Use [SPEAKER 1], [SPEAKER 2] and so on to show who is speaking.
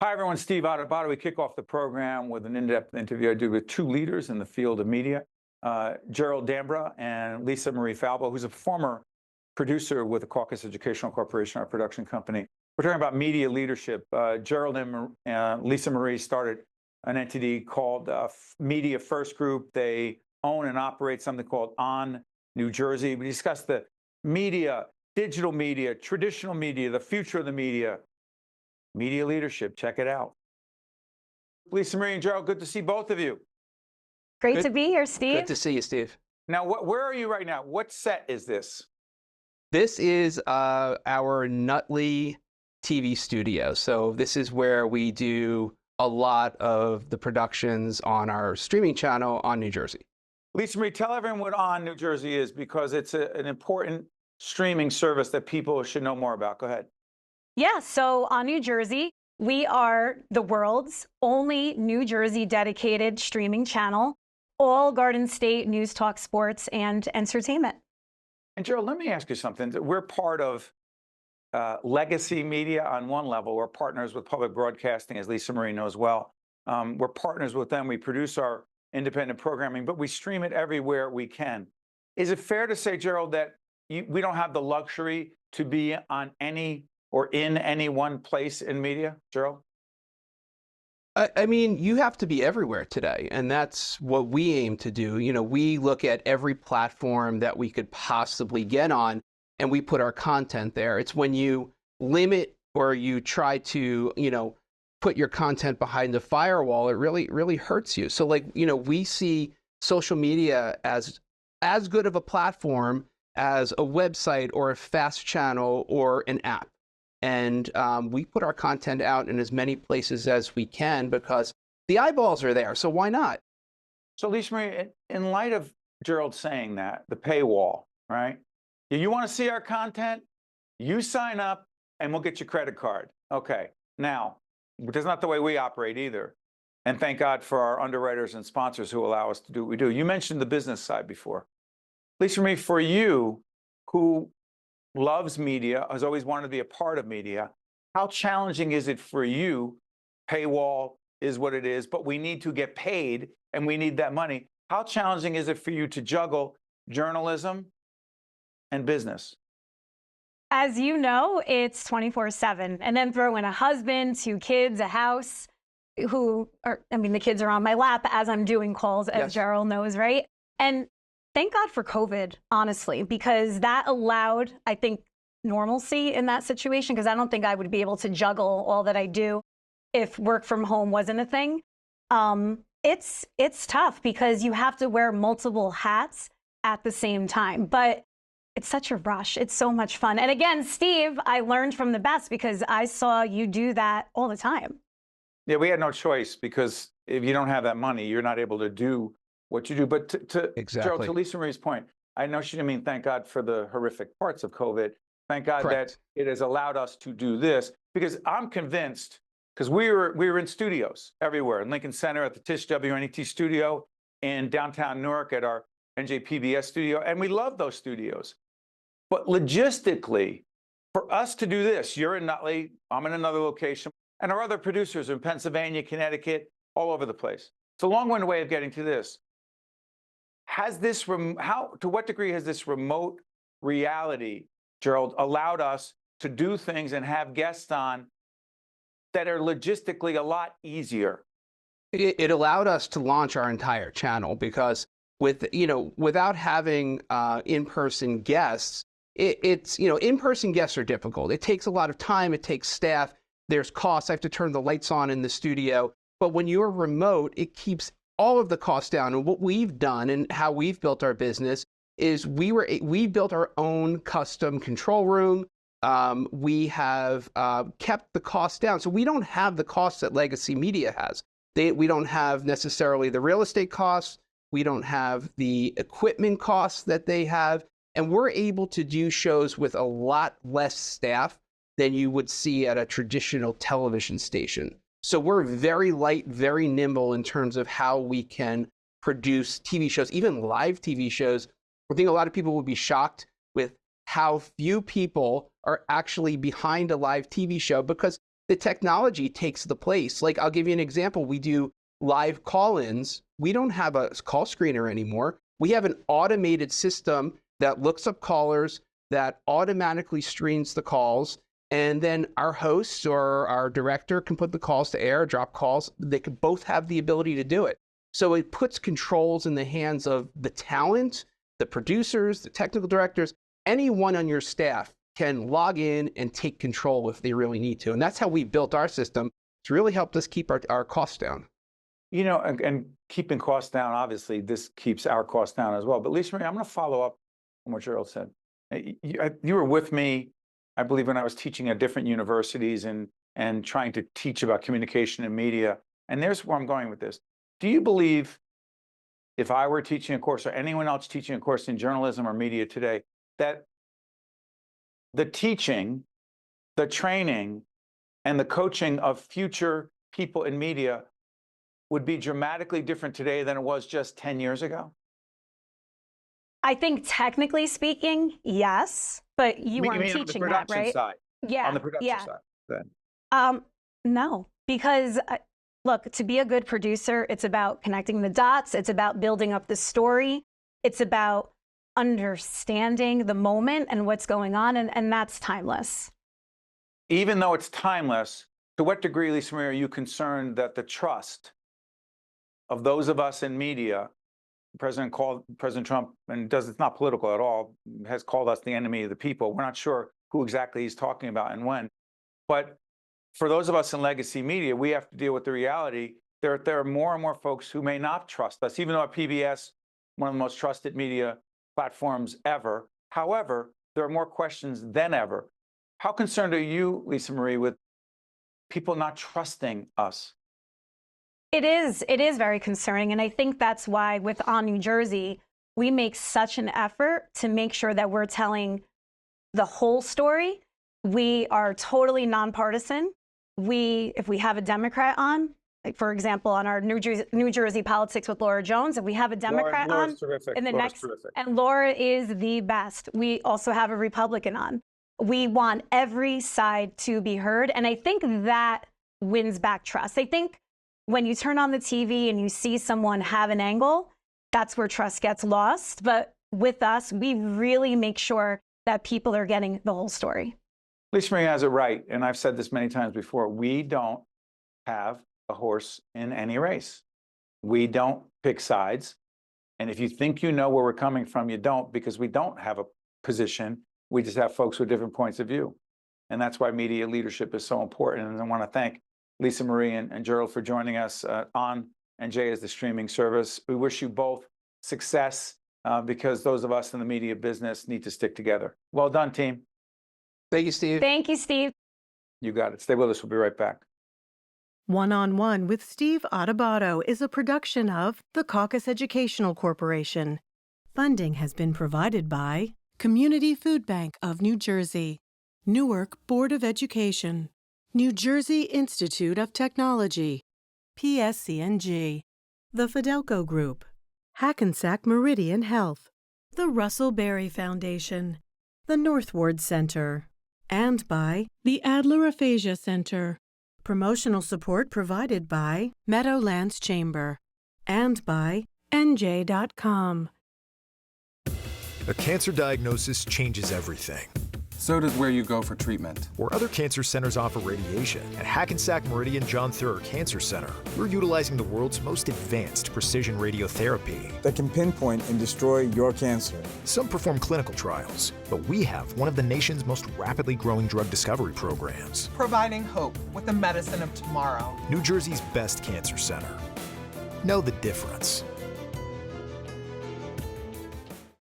[SPEAKER 1] Hi, everyone. Steve Adubato. We kick off the program with an in-depth interview I do with two leaders in the field of media, Gerald and Lisa Marie Falbo, who's a former producer with the Caucus Educational Corporation, our production company. We're talking about media leadership. Gerald and Lisa Marie started an entity called Media First Group. They own and operate something called On New Jersey. We discussed the media, digital media, traditional media, the future of the media leadership. Check it out. Lisa Marie and Gerald, good to see both of you.
[SPEAKER 2] Great to be here, Steve.
[SPEAKER 3] Good to see you, Steve.
[SPEAKER 1] Now, where are you right now? What set is this?
[SPEAKER 3] This is our Nutley TV studio. So this is where we do a lot of the productions on our streaming channel on New Jersey.
[SPEAKER 1] Lisa Marie, tell everyone what On New Jersey is, because it's an important streaming service that people should know more about. Go ahead.
[SPEAKER 2] Yeah, so On New Jersey, we are the world's only New Jersey dedicated streaming channel, all Garden State news, talk, sports, and entertainment.
[SPEAKER 1] And Gerald, let me ask you something. We're part of legacy media on one level. We're partners with public broadcasting, as Lisa Marie knows well. We're partners with them. We produce our independent programming, but we stream it everywhere we can. Is it fair to say, Gerald, that we don't have the luxury to be on any or in any one place in media, Gerald?
[SPEAKER 3] I mean, you have to be everywhere today, and that's what we aim to do. You know, we look at every platform that we could possibly get on, and we put our content there. It's when you limit or you try to, put your content behind the firewall, it really hurts you. So, we see social media as good of a platform as a website or a fast channel or an app. And we put our content out in as many places as we can because the eyeballs are there. So why not?
[SPEAKER 1] So Lisa Marie, in light of Gerald saying that, the paywall, right? You want to see our content? You sign up and we'll get your credit card. Okay. Now, that's not the way we operate either. And thank God for our underwriters and sponsors who allow us to do what we do. You mentioned the business side before. Lisa Marie, for you, who loves media, has always wanted to be a part of media, how challenging is it for you? Paywall is what it is, but we need to get paid and we need that money. How challenging is it for you to juggle journalism and business?
[SPEAKER 2] As you know, it's 24/7. And then throw in a husband, 2 kids, a house, the kids are on my lap as I'm doing calls, as
[SPEAKER 3] Yes.
[SPEAKER 2] Gerald knows, right? And thank God for COVID, honestly, because that allowed, I think, normalcy in that situation, because I don't think I would be able to juggle all that I do if work from home wasn't a thing. It's tough because you have to wear multiple hats at the same time, but it's such a rush. It's so much fun. And again, Steve, I learned from the best because I saw you do that all the time.
[SPEAKER 1] Yeah, we had no choice, because if you don't have that money, you're not able to do what you do. But to
[SPEAKER 3] Exactly.
[SPEAKER 1] Gerald, to Lisa Marie's point, I know she didn't mean thank God for the horrific parts of COVID. Thank God
[SPEAKER 3] Correct.
[SPEAKER 1] that it has allowed us to do this, because I'm convinced, because we were in studios everywhere, in Lincoln Center, at the Tisch WNET studio, in downtown Newark at our NJPBS studio, and we love those studios. But logistically, for us to do this, you're in Nutley, I'm in another location, and our other producers are in Pennsylvania, Connecticut, all over the place. It's a long-winded way of getting to this. To what degree has this remote reality, Gerald, allowed us to do things and have guests on that are logistically a lot easier?
[SPEAKER 3] It allowed us to launch our entire channel because without having in-person guests, in-person guests are difficult. It takes a lot of time. It takes staff. There's costs. I have to turn the lights on in the studio. But when you're remote, it keeps all of the costs down. And what we've done and how we've built our business is we built our own custom control room. We have kept the costs down. So we don't have the costs that legacy media has. We don't have necessarily the real estate costs. We don't have the equipment costs that they have. And we're able to do shows with a lot less staff than you would see at a traditional television station. So we're very light, very nimble in terms of how we can produce TV shows, even live TV shows. I think a lot of people would be shocked with how few people are actually behind a live TV show, because the technology takes the place. Like, I'll give you an example. We do live call-ins. We don't have a call screener anymore. We have an automated system that looks up callers, that automatically screens the calls, and then our hosts or our director can put the calls to air, drop calls. They could both have the ability to do it. So it puts controls in the hands of the talent, the producers, the technical directors. Anyone on your staff can log in and take control if they really need to. And that's how we built our system. It's really helped us keep our costs down.
[SPEAKER 1] You know, and keeping costs down, obviously, this keeps our costs down as well. But Lisa Marie, I'm going to follow up on what Gerald said. You were with me, I believe, when I was teaching at different universities and trying to teach about communication and media. And there's where I'm going with this. Do you believe if I were teaching a course or anyone else teaching a course in journalism or media today, that the teaching, the training, and the coaching of future people in media would be dramatically different today than it was just 10 years ago?
[SPEAKER 2] I think technically speaking, yes, but you weren't teaching that, right?
[SPEAKER 1] Side.
[SPEAKER 2] Yeah.
[SPEAKER 1] On the production side. Then.
[SPEAKER 2] No, because look, to be a good producer, it's about connecting the dots. It's about building up the story. It's about understanding the moment and what's going on, and that's timeless.
[SPEAKER 1] Even though it's timeless, to what degree, Lisa Marie, are you concerned that the trust of those of us in media, President Trump, and it's not political at all, has called us the enemy of the people. We're not sure who exactly he's talking about and when. But for those of us in legacy media, we have to deal with the reality. There are more and more folks who may not trust us, even though at PBS, one of the most trusted media platforms ever. However, there are more questions than ever. How concerned are you, Lisa Marie, with people not trusting us?
[SPEAKER 2] It is very concerning. And I think that's why On New Jersey, we make such an effort to make sure that we're telling the whole story. We are totally nonpartisan. If we have a Democrat on, like for example, on our New Jersey Politics with Laura Jones, if we have a Democrat
[SPEAKER 1] Laura's
[SPEAKER 2] on
[SPEAKER 1] terrific.
[SPEAKER 2] in the
[SPEAKER 1] Laura's
[SPEAKER 2] next,
[SPEAKER 1] terrific.
[SPEAKER 2] and Laura is the best. We also have a Republican on. We want every side to be heard. And I think that wins back trust. I think when you turn on the TV and you see someone have an angle, that's where trust gets lost. But with us, we really make sure that people are getting the whole story.
[SPEAKER 1] Lisa Marie has it right, and I've said this many times before. We don't have a horse in any race. We don't pick sides. And if you think you know where we're coming from, you don't, because we don't have a position. We just have folks with different points of view. And that's why media leadership is so important. And I want to thank Lisa Marie and Gerald for joining us on and Jay as the streaming service. We wish you both success because those of us in the media business need to stick together. Well done, team.
[SPEAKER 3] Thank you, Steve.
[SPEAKER 2] Thank you, Steve.
[SPEAKER 1] You got it. Stay with us. We'll be right back.
[SPEAKER 4] One-on-One with Steve Adubato is a production of the Caucus Educational Corporation. Funding has been provided by Community Food Bank of New Jersey, Newark Board of Education, New Jersey Institute of Technology, PSCNG, the Fidelco Group, Hackensack Meridian Health, the Russell Berry Foundation, the Northward Center, and by the Adler Aphasia Center. Promotional support provided by Meadowlands Chamber and by NJ.com.
[SPEAKER 5] A cancer diagnosis changes everything.
[SPEAKER 6] So does where you go for treatment.
[SPEAKER 5] Where other cancer centers offer radiation, at Hackensack Meridian John Theurer Cancer Center, we're utilizing the world's most advanced precision radiotherapy
[SPEAKER 7] that can pinpoint and destroy your cancer.
[SPEAKER 5] Some perform clinical trials, but we have one of the nation's most rapidly growing drug discovery programs.
[SPEAKER 8] Providing hope with the medicine of tomorrow.
[SPEAKER 5] New Jersey's best cancer center. Know the difference.